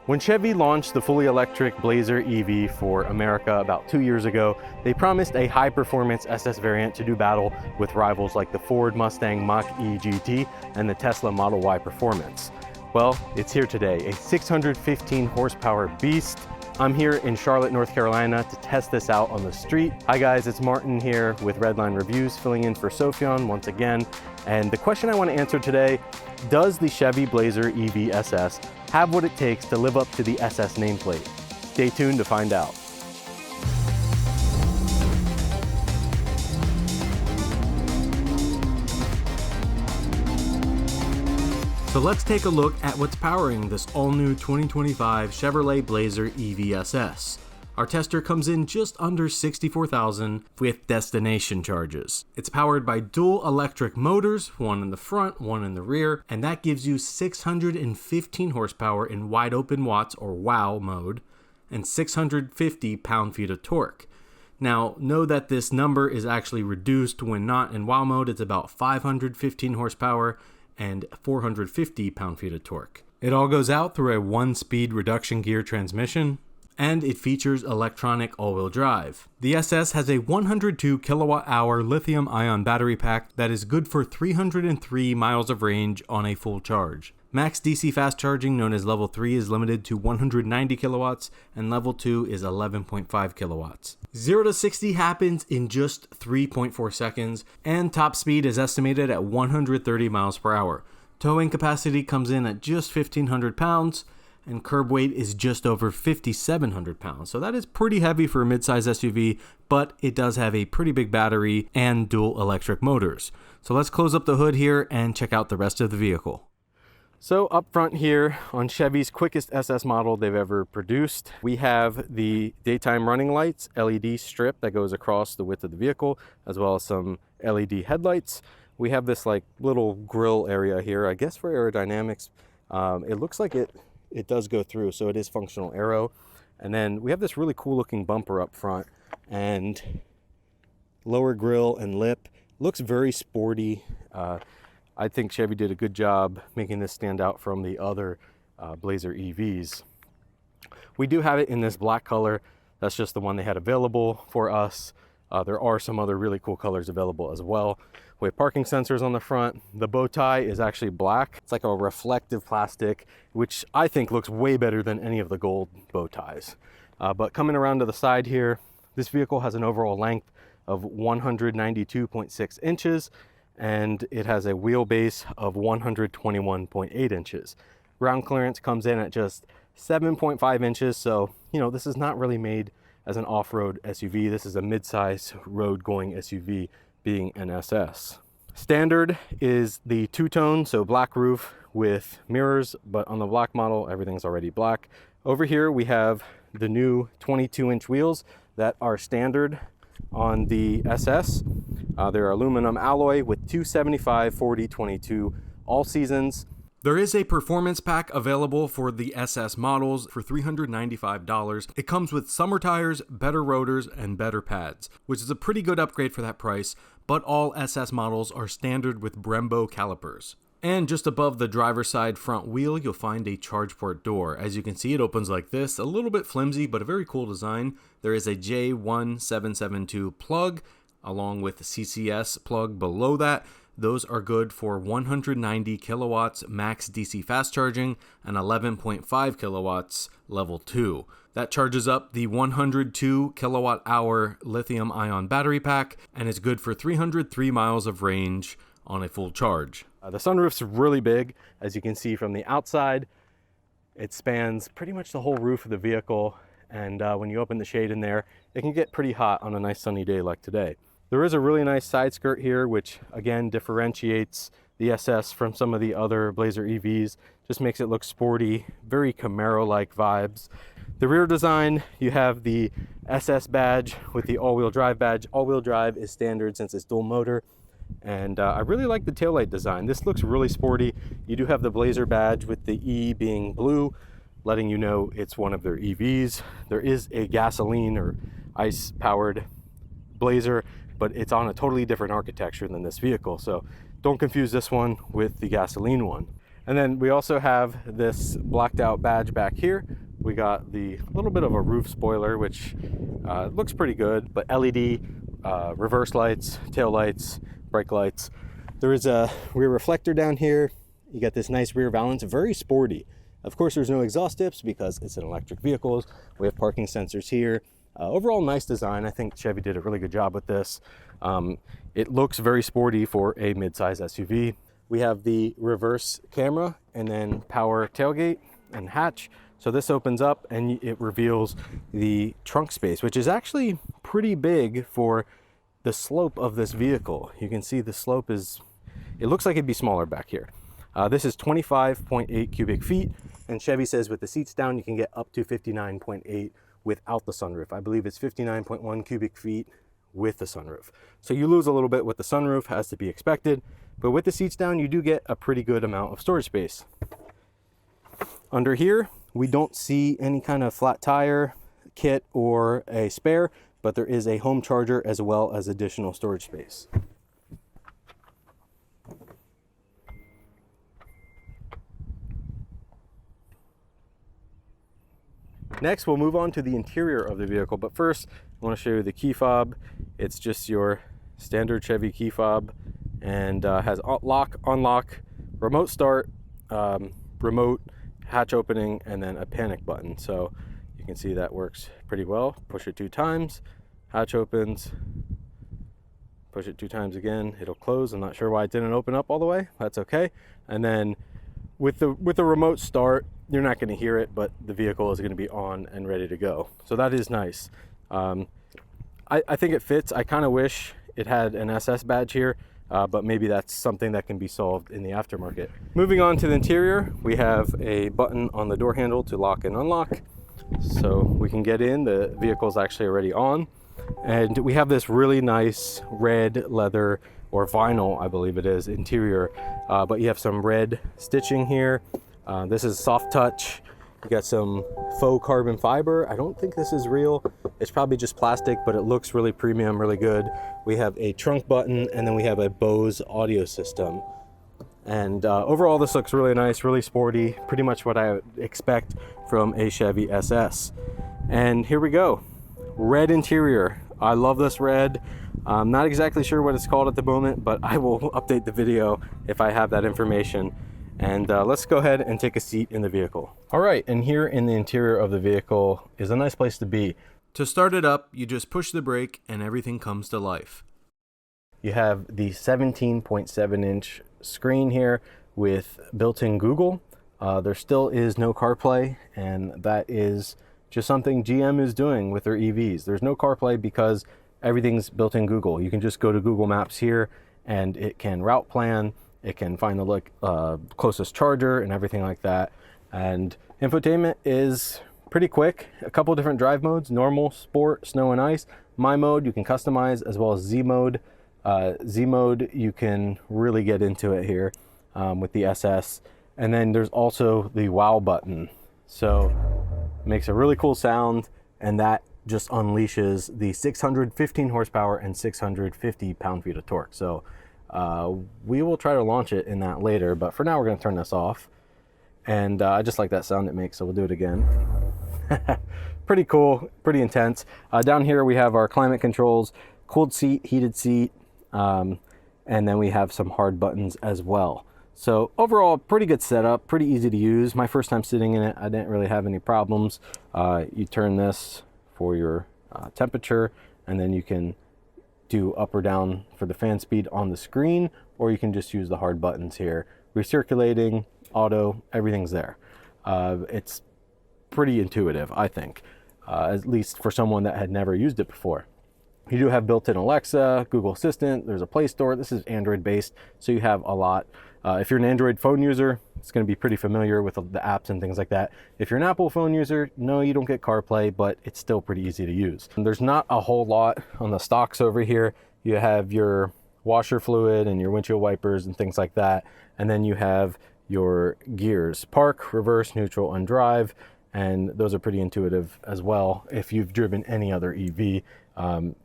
When Chevy launched the fully electric Blazer EV for America about 2 years ago, they promised a high-performance SS variant to do battle with rivals like the Ford Mustang Mach-E GT and the Tesla Model Y Performance. Well, it's here today, a 615 horsepower beast. I'm here in Charlotte, North Carolina to test this out on the street. Hi guys, it's Martin here with Redline Reviews, filling in for Sofyan once again. And the question I want to answer today, does the Chevy Blazer EV SS have what it takes to live up to the SS nameplate? Stay tuned to find out. So let's take a look at what's powering this all-new 2025 Chevrolet Blazer EV SS. Our tester comes in just under $64,000 with destination charges. It's powered by dual electric motors, one in the front, one in the rear, and that gives you 615 horsepower in wide open watts or WOW mode and 650 pound-feet of torque. Now, know that this number is actually reduced when not in WOW mode. It's about 515 horsepower and 450 pound-feet of torque. It all goes out through a 1-speed reduction gear transmission, and it features electronic all-wheel drive. The SS has a 102 kilowatt-hour lithium-ion battery pack that is good for 303 miles of range on a full charge. Max DC fast charging, known as level 3, is limited to 190 kilowatts, and level 2 is 11.5 kilowatts. 0 to 60 happens in just 3.4 seconds, and top speed is estimated at 130 miles per hour. Towing capacity comes in at just 1,500 pounds, and curb weight is just over 5,700 pounds. So that is pretty heavy for a midsize SUV, but it does have a pretty big battery and dual electric motors. So let's close up the hood here and check out the rest of the vehicle. So up front here on Chevy's quickest SS model they've ever produced, we have the daytime running lights LED strip that goes across the width of the vehicle, as well as some LED headlights. We have this like little grill area here, I guess for aerodynamics. It looks like it does go through, so it is functional aero. And then we have this really cool looking bumper up front and lower grille and lip. Looks very sporty. I think Chevy did a good job making this stand out from the other Blazer EVs. We do have it in this black color. That's just the one they had available for us. There are some other really cool colors available as well. We have parking sensors on the front. The bow tie is actually black. It's like a reflective plastic, which I think looks way better than any of the gold bow ties. But coming around to the side here, this vehicle has an overall length of 192.6 inches, and it has a wheelbase of 121.8 inches. Ground clearance comes in at just 7.5 inches, so this is not really made as an off-road SUV. This is a mid-size road-going SUV, being an SS. Standard is the two-tone, so black roof with mirrors, but on the black model, everything's already black. Over here, we have the new 22-inch wheels that are standard on the SS. They're aluminum alloy with 275/40/22 all seasons. There is a performance pack available for the SS models for $395. It comes with summer tires, better rotors, and better pads, which is a pretty good upgrade for that price, but all SS models are standard with Brembo calipers. And just above the driver's side front wheel, you'll find a charge port door. As you can see, it opens like this, a little bit flimsy, but a very cool design. There is a J1772 plug, along with the CCS plug below that. Those are good for 190 kilowatts max DC fast charging and 11.5 kilowatts level 2. That charges up the 102 kilowatt hour lithium ion battery pack and is good for 303 miles of range on a full charge. The sunroof's really big, as you can see from the outside. It spans pretty much the whole roof of the vehicle, and when you open the shade in there, it can get pretty hot on a nice sunny day like today. There is a really nice side skirt here, which again differentiates the SS from some of the other Blazer EVs. Just makes it look sporty, very Camaro-like vibes. The rear design, you have the SS badge with the all-wheel drive badge. All-wheel drive is standard since it's dual motor. And I really like the taillight design. This looks really sporty. You do have the Blazer badge with the E being blue, letting you know it's one of their EVs. There is a gasoline or ICE-powered Blazer, but it's on a totally different architecture than this vehicle. So don't confuse this one with the gasoline one. And then we also have this blacked out badge back here. We got the little bit of a roof spoiler, which looks pretty good, but LED, reverse lights, tail lights, brake lights. There is a rear reflector down here. You got this nice rear valance, very sporty. Of course, there's no exhaust tips because it's an electric vehicle. We have parking sensors here. Overall, nice design. I think Chevy did a really good job with this. It looks very sporty for a midsize SUV. We have the reverse camera and then power tailgate and hatch. So this opens up and it reveals the trunk space, which is actually pretty big for the slope of this vehicle. You can see the slope is, it looks like it'd be smaller back here. This is 25.8 cubic feet, and Chevy says with the seats down, you can get up to 59.8 without the sunroof. I believe it's 59.1 cubic feet with the sunroof. So you lose a little bit with the sunroof, as to be expected, but with the seats down, you do get a pretty good amount of storage space. Under here, we don't see any kind of flat tire kit or a spare, but there is a home charger as well as additional storage space. Next, we'll move on to the interior of the vehicle, but first I want to show you the key fob. It's just your standard Chevy key fob and has lock, unlock, remote start, remote hatch opening, and then a panic button. So you can see that works pretty well. Push it 2 times, hatch opens. Push it 2 times again, it'll close. I'm not sure why it didn't open up all the way. That's okay. And then with the remote start, you're not going to hear it, but the vehicle is going to be on and ready to go. So that is nice. I think it fits. I kind of wish it had an SS badge here, but maybe that's something that can be solved in the aftermarket. Moving on to the interior, we have a button on the door handle to lock and unlock. So we can get in. The vehicle is actually already on. And we have this really nice red leather, or vinyl, I believe it is, interior. But you have some red stitching here. This is soft touch. You got some faux carbon fiber. I don't think this is real. It's probably just plastic, but it looks really premium, really good. We have a trunk button, and then we have a Bose audio system. And overall, this looks really nice, really sporty, pretty much what I would expect from a Chevy SS. And here we go. Red interior. I love this red. I'm not exactly sure what it's called at the moment, but I will update the video if I have that information. And let's go ahead and take a seat in the vehicle. All right, and here in the interior of the vehicle is a nice place to be. To start it up, you just push the brake and everything comes to life. You have the 17.7-inch screen here with built-in Google. There still is no CarPlay, and that is just something GM is doing with their EVs. There's no CarPlay because everything's built in Google. You can just go to Google Maps here and it can route plan. It can find the closest charger and everything like that. And infotainment is pretty quick. A couple different drive modes: normal, sport, snow and ice. My mode you can customize, as well as Z mode. Z mode, you can really get into it here with the SS. And then there's also the wow button. So it makes a really cool sound, and that just unleashes the 615 horsepower and 650 pound-feet of torque. So we will try to launch it in that later, but for now we're going to turn this off. And I just like that sound it makes, so we'll do it again. Pretty cool, pretty intense. Down here we have our climate controls, cooled seat, heated seat, and then we have some hard buttons as well. So overall, pretty good setup, pretty easy to use. My first time sitting in it, I didn't really have any problems. You turn this for your temperature, and then you can do up or down for the fan speed on the screen, or you can just use the hard buttons here. Recirculating, auto, everything's there. It's pretty intuitive, I think, at least for someone that had never used it before. You do have built-in Alexa, Google Assistant, there's a Play Store. This is Android based, so you have a lot. If you're an Android phone user, it's going to be pretty familiar with the apps and things like that. If you're an Apple phone user, no, you don't get CarPlay, but it's still pretty easy to use. And there's not a whole lot on the stocks over here. You have your washer fluid and your windshield wipers and things like that. And then you have your gears: park, reverse, neutral, and drive. And those are pretty intuitive as well. If you've driven any other EV,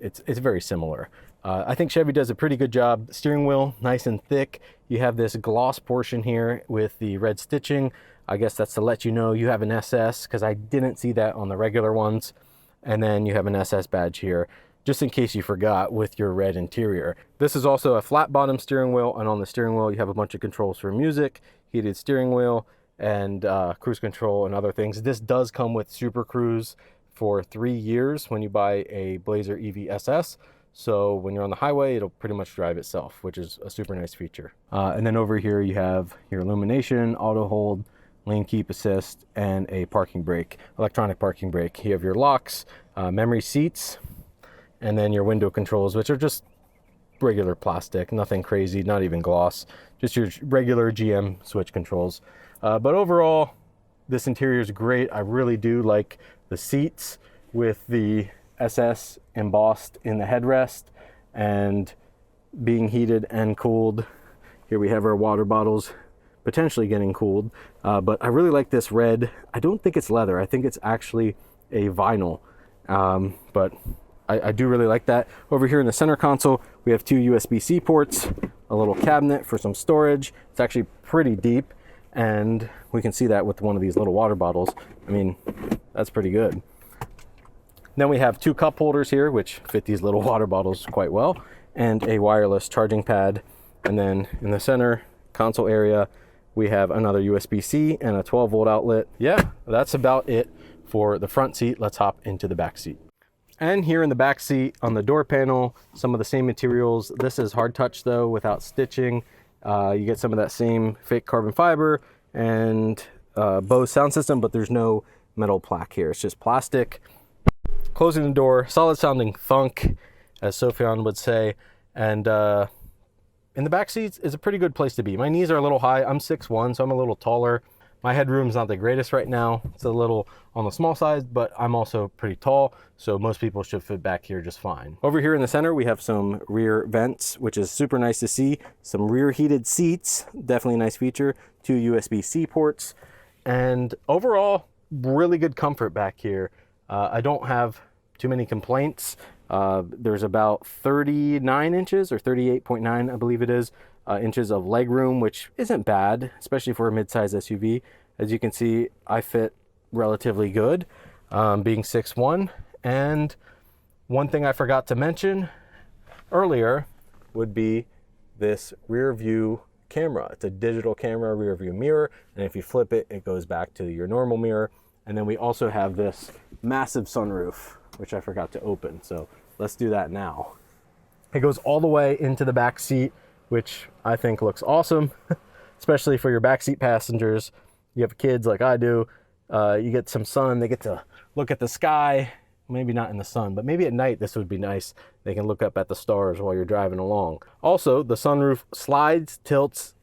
it's very similar. I think Chevy does a pretty good job. Steering wheel, nice and thick. You have this gloss portion here with the red stitching. I guess that's to let you know you have an SS, because I didn't see that on the regular ones. And then you have an SS badge here, just in case you forgot, with your red interior. This is also a flat bottom steering wheel, and on the steering wheel you have a bunch of controls for music, heated steering wheel, and cruise control and other things. This does come with Super Cruise for 3 years when you buy a Blazer EV SS. So when you're on the highway, it'll pretty much drive itself, which is a super nice feature. And then over here you have your illumination, auto hold, lane keep assist, and a parking brake, electronic parking brake. You have your locks, memory seats, and then your window controls, which are just regular plastic, nothing crazy, not even gloss, just your regular GM switch controls. But overall, this interior is great. I really do like the seats with the SS embossed in the headrest and being heated and cooled. Here we have our water bottles potentially getting cooled, but I really like this red. I don't think it's leather. I think it's actually a vinyl, but I do really like that. Over here in the center console, we have 2 USB-C ports, a little cabinet for some storage. It's actually pretty deep, and we can see that with one of these little water bottles. I mean, that's pretty good. Then we have 2 cup holders here, which fit these little water bottles quite well, and a wireless charging pad. And then in the center console area, we have another USB-C and a 12-volt outlet. Yeah, that's about it for the front seat. Let's hop into the back seat. And here in the back seat on the door panel, some of the same materials. This is hard touch though, without stitching. You get some of that same fake carbon fiber and Bose sound system, but there's no metal plaque here. It's just plastic. Closing the door, solid sounding thunk, as Sophion would say. And in the back seats is a pretty good place to be. My knees are a little high. I'm 6'1", so I'm a little taller. My headroom's not the greatest right now. It's a little on the small side, but I'm also pretty tall, so most people should fit back here just fine. Over here in the center, we have some rear vents, which is super nice to see. Some rear heated seats, definitely a nice feature. 2 USB-C ports, and overall, really good comfort back here. I don't have too many complaints. There's about 39 inches or 38.9, I believe it is, inches of leg room, which isn't bad, especially for a midsize SUV. As you can see, I fit relatively good, being 6'1". And one thing I forgot to mention earlier would be this rear view camera. It's a digital camera rear view mirror, and if you flip it, it goes back to your normal mirror. And then we also have this massive sunroof, which I forgot to open. So let's do that now. It goes all the way into the back seat, which I think looks awesome, especially for your backseat passengers. You have kids like I do, you get some sun, they get to look at the sky, maybe not in the sun, but maybe at night this would be nice. They can look up at the stars while you're driving along. Also, the sunroof slides, tilts,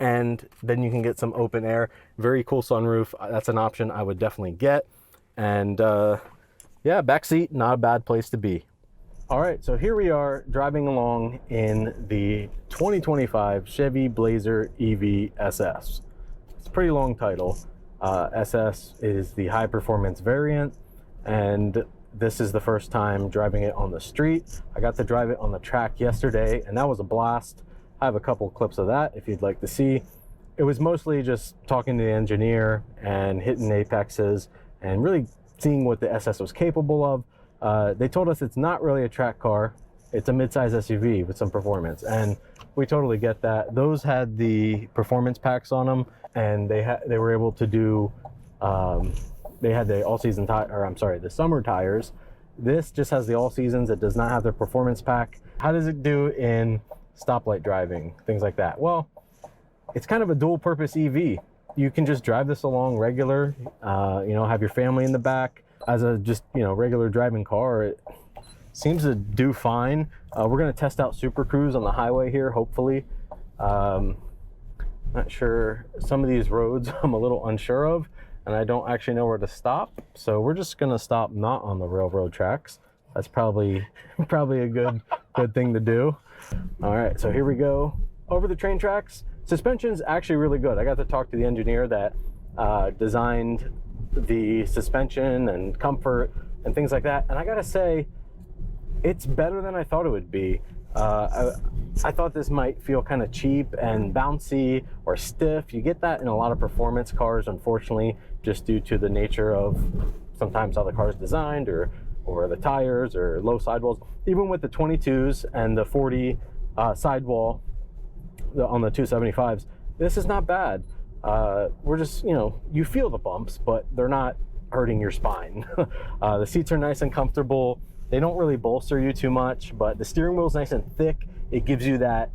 and then you can get some open air. Very cool sunroof. That's an option I would definitely get. And yeah, backseat, not a bad place to be. All right, so here we are driving along in the 2025 Chevy Blazer EV SS. It's a pretty long title. SS is the high performance variant, and this is the first time driving it on the street. I got to drive it on the track yesterday, and that was a blast. I have a couple clips of that if you'd like to see. It was mostly just talking to the engineer and hitting apexes and really seeing what the SS was capable of. They told us it's not really a track car. It's a midsize SUV with some performance, and we totally get that. Those had the performance packs on them, and they were able to do, they had the all-season the summer tires. This just has the all seasons. It does not have the performance pack. How does it do in stoplight driving, things like that? Well, it's kind of a dual purpose EV. You can just drive this along regular, have your family in the back. As a just, regular driving car, it seems to do fine. We're gonna test out Super Cruise on the highway here, hopefully. Not sure, some of these roads I'm a little unsure of, and I don't actually know where to stop. So we're just gonna stop not on the railroad tracks. That's probably a good thing to do. All right, so here we go over the train tracks. Suspension's actually really good. I got to talk to the engineer that designed the suspension and comfort and things like that. And I gotta say, It's better than I thought it would be. I thought this might feel kind of cheap and bouncy or stiff. You get that in a lot of performance cars, unfortunately, just due to the nature of sometimes how the car is designed, or the tires, or low sidewalls. Even with the 22s and the 40 sidewall on the 275s, this is not bad. We're just, you feel the bumps, but they're not hurting your spine. The seats are nice and comfortable. They don't really bolster you too much, but the steering wheel is nice and thick. It gives you that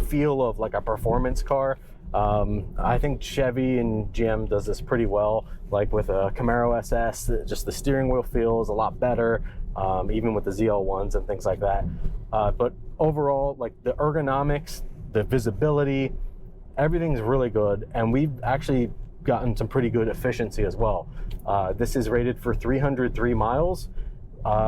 feel of like a performance car. I think Chevy and GM does this pretty well. Like with a Camaro SS, just the steering wheel feels a lot better, even with the ZL1s and things like that. But overall, like the ergonomics, the visibility, everything's really good. And we've actually gotten some pretty good efficiency as well. This is rated for 303 miles.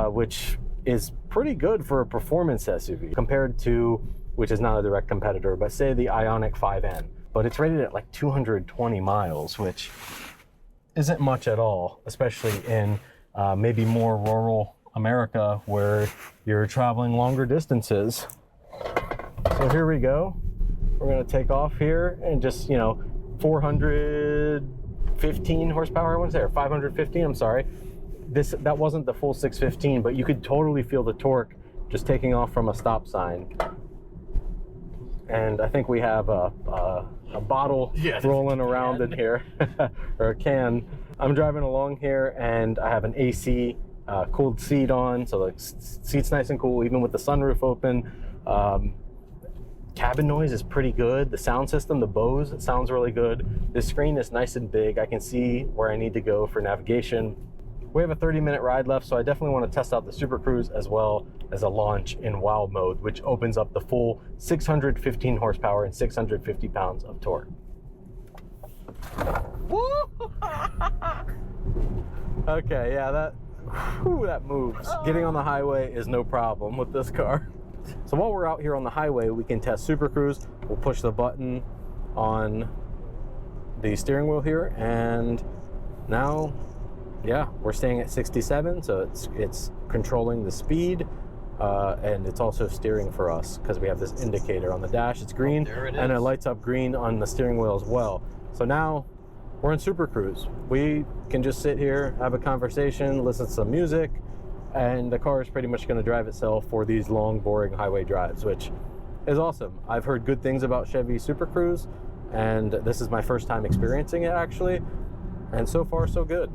Which is pretty good for a performance SUV compared to, which is not a direct competitor, but say the Ioniq 5N. But it's rated at like 220 miles, which isn't much at all, especially in maybe more rural America where you're traveling longer distances. So here we go. We're going to take off here and just, 415 horsepower, I want to say, or 515, I'm sorry. That wasn't the full 615, but you could totally feel the torque just taking off from a stop sign. And I think we have a bottle rolling around in here, or a can. I'm driving along here and I have an AC cooled seat on, so the seat's nice and cool, even with the sunroof open. Cabin noise is pretty good. The sound system, the Bose, sounds really good. The screen is nice and big. I can see where I need to go for navigation. We have a 30-minute ride left, so I definitely want to test out the Super Cruise as well as a launch in WOW mode, which opens up the full 615 horsepower and 650 pounds of torque. Okay, yeah, that moves. Getting on the highway is no problem with this car. So while we're out here on the highway, we can test Super Cruise. We'll push the button on the steering wheel here, and now, yeah, we're staying at 67, so it's controlling the speed, and it's also steering for us because we have this indicator on the dash. It's green, and it lights up green on the steering wheel as well. So now we're in Super Cruise. We can just sit here, have a conversation, listen to some music, and the car is pretty much going to drive itself for these long, boring highway drives, which is awesome. I've heard good things about Chevy Super Cruise, and this is my first time experiencing it actually, and so far so good.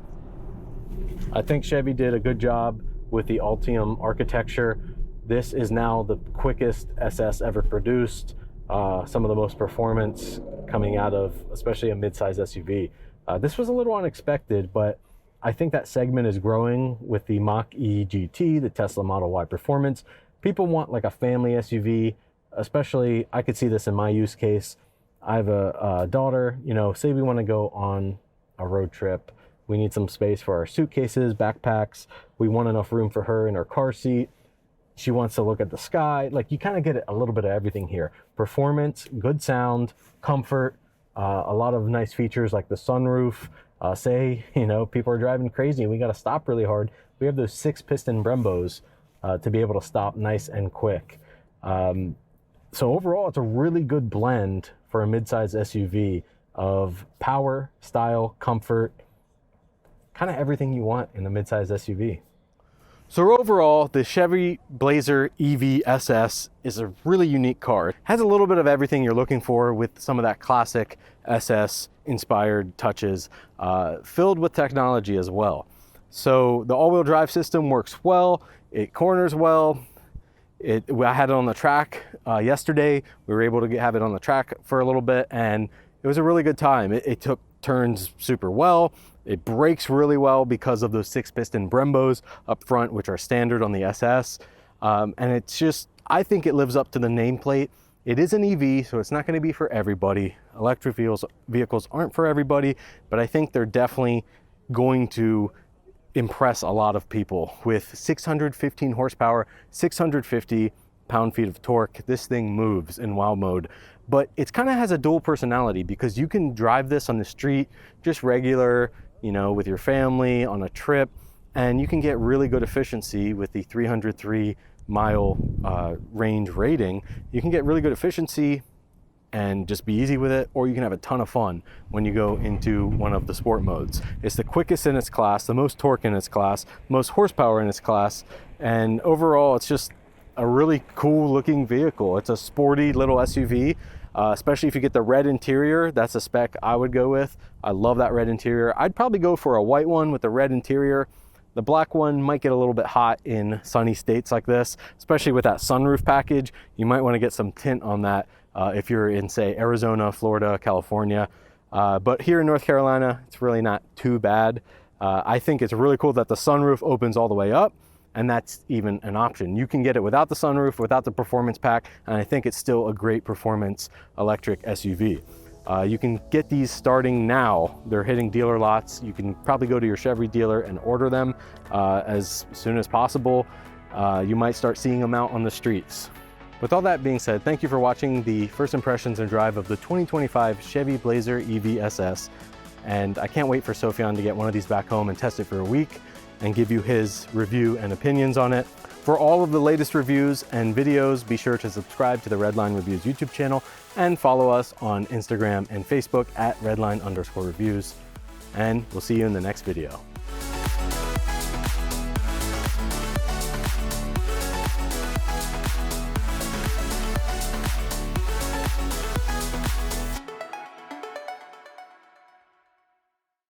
I think Chevy did a good job with the Ultium architecture. This is now the quickest SS ever produced, some of the most performance coming out of especially a midsize SUV. This was a little unexpected, but I think that segment is growing with the Mach-E GT, the Tesla Model Y Performance. People want like a family SUV, especially I could see this in my use case. I have a daughter, say we want to go on a road trip. We need some space for our suitcases, backpacks. We want enough room for her in her car seat. She wants to look at the sky. Like, you kind of get a little bit of everything here. Performance, good sound, comfort, a lot of nice features like the sunroof. Say, people are driving crazy and we got to stop really hard. We have those 6-piston Brembos to be able to stop nice and quick. So overall, it's a really good blend for a midsize SUV of power, style, comfort, kind of everything you want in a midsize SUV. So overall, the Chevy Blazer EV SS is a really unique car. It has a little bit of everything you're looking for with some of that classic SS inspired touches, filled with technology as well. So the all-wheel drive system works well, it corners well. I had it on the track yesterday. We were able to have it on the track for a little bit, and it was a really good time. It took turns super well. It brakes really well because of those 6-piston Brembos up front, which are standard on the SS. And it's just, I think it lives up to the nameplate. It is an EV, so it's not going to be for everybody. Electric vehicles aren't for everybody, but I think they're definitely going to impress a lot of people. With 615 horsepower, 650 pound-feet of torque, this thing moves in WOW mode. But it kind of has a dual personality because you can drive this on the street, just regular, with your family on a trip. and you can get really good efficiency with the 303 mile range rating. You can get really good efficiency and just be easy with it, or you can have a ton of fun when you go into one of the sport modes. It's the quickest in its class, the most torque in its class, most horsepower in its class, and overall it's just a really cool looking vehicle. It's a sporty little SUV, especially if you get the red interior. That's a spec I would go with. I love that red interior. I'd probably go for a white one with the red interior. The black one might get a little bit hot in sunny states like this, especially with that sunroof package. You might want to get some tint on that if you're in, say, Arizona, Florida, California. But here in North Carolina, it's really not too bad. I think it's really cool that the sunroof opens all the way up, and that's even an option. You can get it without the sunroof, without the performance pack, and I think it's still a great performance electric SUV. You can get these starting now. They're hitting dealer lots. You can probably go to your Chevy dealer and order them as soon as possible. You might start seeing them out on the streets. With all that being said, thank you for watching the first impressions and drive of the 2025 Chevy Blazer EV SS. And I can't wait for Sofyan to get one of these back home and test it for a week and give you his review and opinions on it. For all of the latest reviews and videos, be sure to subscribe to the Redline Reviews YouTube channel and follow us on Instagram and Facebook at Redline_reviews. And we'll see you in the next video.